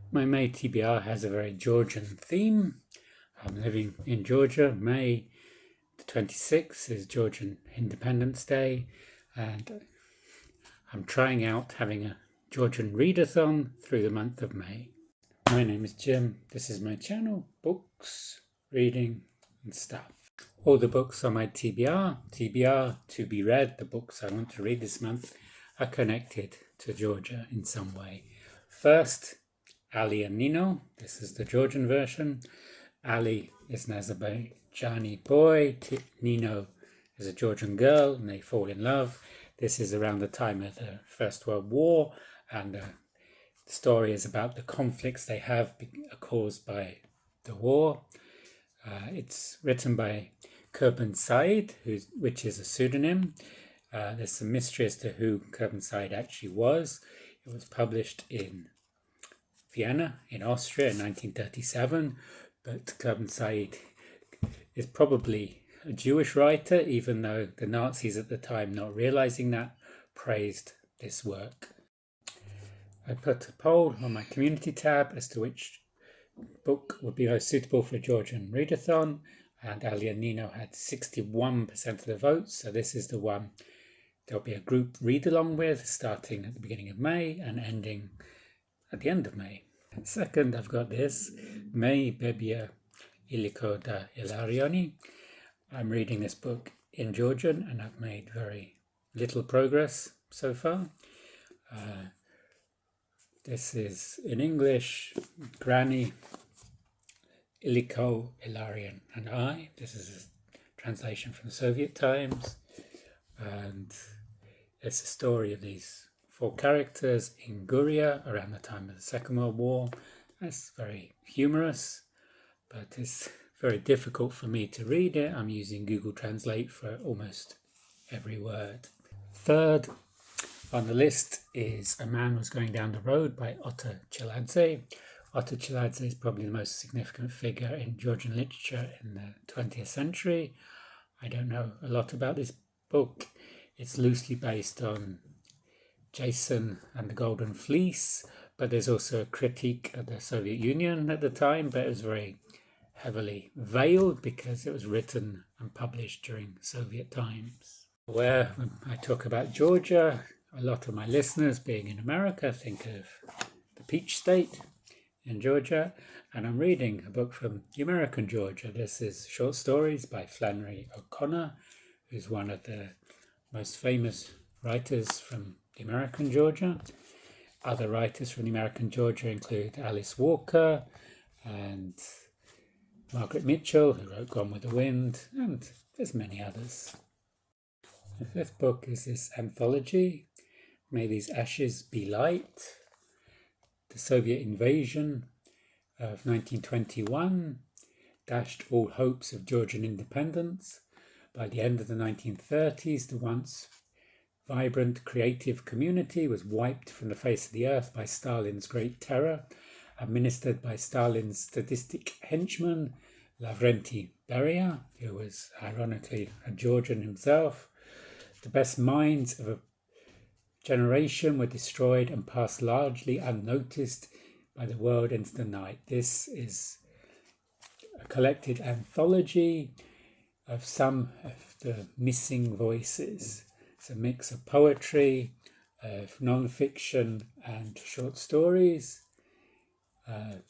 My May TBR has a very Georgian theme. I'm living in Georgia. May the 26th is Georgian Independence Day, and I'm trying out having a Georgian Readathon through the month of May. My name is Jim. This is my channel, books, reading and stuff. All the books on my TBR to be read, the books I want to read this month, are connected to Georgia in some way. First, Ali and Nino. This is the Georgian version. Ali is an Azerbaijani boy. Nino is a Georgian girl, and they fall in love. This is around the time of the First World War, and the story is about the conflicts they have caused by the war. It's written by Kurban Said, which is a pseudonym. There's some mystery as to who Kurban Said actually was. It was published in Vienna in Austria in 1937, but Kurban Said is probably a Jewish writer, even though the Nazis at the time, not realizing that, praised this work. I put a poll on my community tab as to which book would be most suitable for a Georgian Readathon, and Ali and Nino had 61% of the votes, so this is the one there'll be a group read-along with, starting at the beginning of May and ending at the end of May. Second, I've got this, May TBR Iliko da Illarion. I'm reading this book in Georgian and I've made very little progress so far. This is in English, Granny, Iliko, Illarion and I. This is a translation from Soviet times, and it's a story of these 4 characters in Guria around the time of the Second World War. It's very humorous, but it's very difficult for me to read it. I'm using Google Translate for almost every word. Third on the list is A Man Was Going Down the Road by Otar Chiladze. Otar Chiladze is probably the most significant figure in Georgian literature in the 20th century. I don't know a lot about this book. It's loosely based on Jason and the Golden Fleece, but there's also a critique of the Soviet Union at the time, but it was very heavily veiled because it was written and published during Soviet times. Where I talk about Georgia, a lot of my listeners, being in America, think of the Peach State in Georgia, and I'm reading a book from the American Georgia. This is short stories by Flannery O'Connor, who's one of the most famous writers from the American Georgia. Other writers from the American Georgia include Alice Walker and Margaret Mitchell, who wrote Gone with the Wind, and there's many others. The 5th book is this anthology, May These Ashes Be Light. The Soviet invasion of 1921 dashed all hopes of Georgian independence. By the end of the 1930s, the once vibrant, creative community was wiped from the face of the earth by Stalin's Great Terror, administered by Stalin's sadistic henchman, Lavrenti Beria, who was ironically a Georgian himself. The best minds of a generation were destroyed and passed largely unnoticed by the world into the night. This is a collected anthology of some of the missing voices. It's a mix of poetry, of non-fiction and short stories that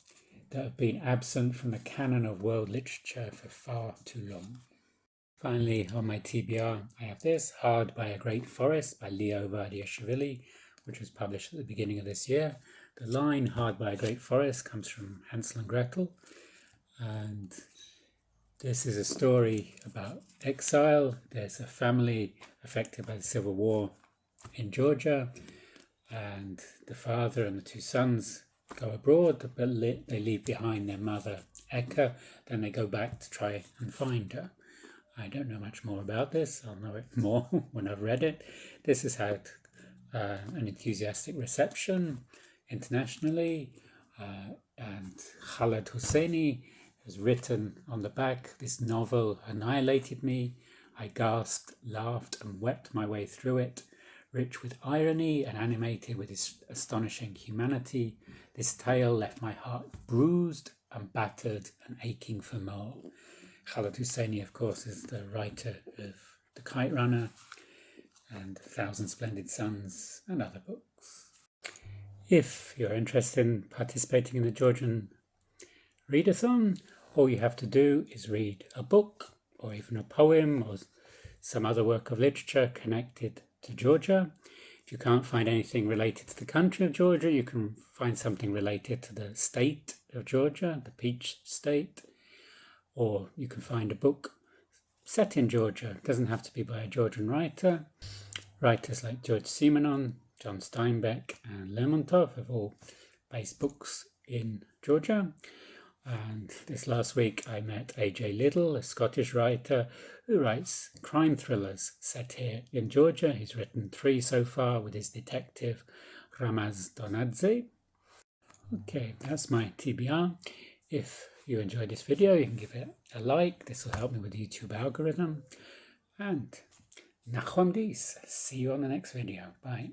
have been absent from the canon of world literature for far too long. Finally, on my TBR, I have this, Hard by a Great Forest by Leo Vardiashvili, which was published at the beginning of this year. The line, Hard by a Great Forest, comes from Hansel and Gretel, and this is a story about exile. There's a family affected by the civil war in Georgia, and the father and the 2 sons go abroad, but they leave behind their mother, Eka. Then they go back to try and find her. I don't know much more about this. I'll know it more when I've read it. This has had an enthusiastic reception internationally, and Khaled Hosseini has written on the back, "This novel annihilated me. I gasped, laughed and wept my way through it. rich with irony and animated with its astonishing humanity. This tale left my heart bruised and battered and aching for more. Khaled Hosseini, of course, is the writer of The Kite Runner and 1,000 Splendid Suns and other books. If you're interested in participating in the Georgian Readathon, all you have to do is read a book or even a poem or some other work of literature connected to Georgia. If you can't find anything related to the country of Georgia, you can find something related to the state of Georgia, the Peach State, or you can find a book set in Georgia. It doesn't have to be by a Georgian writer. Writers like George Simenon, John Steinbeck and Lermontov have all based books in Georgia. And this last week I met A.J. Liddle, a Scottish writer who writes crime thrillers set here in Georgia. He's written 3 so far with his detective Ramaz Donadze. Okay, that's my TBR. If you enjoyed this video, you can give it a like. This will help me with the YouTube algorithm. And nachon dis. See you on the next video. Bye.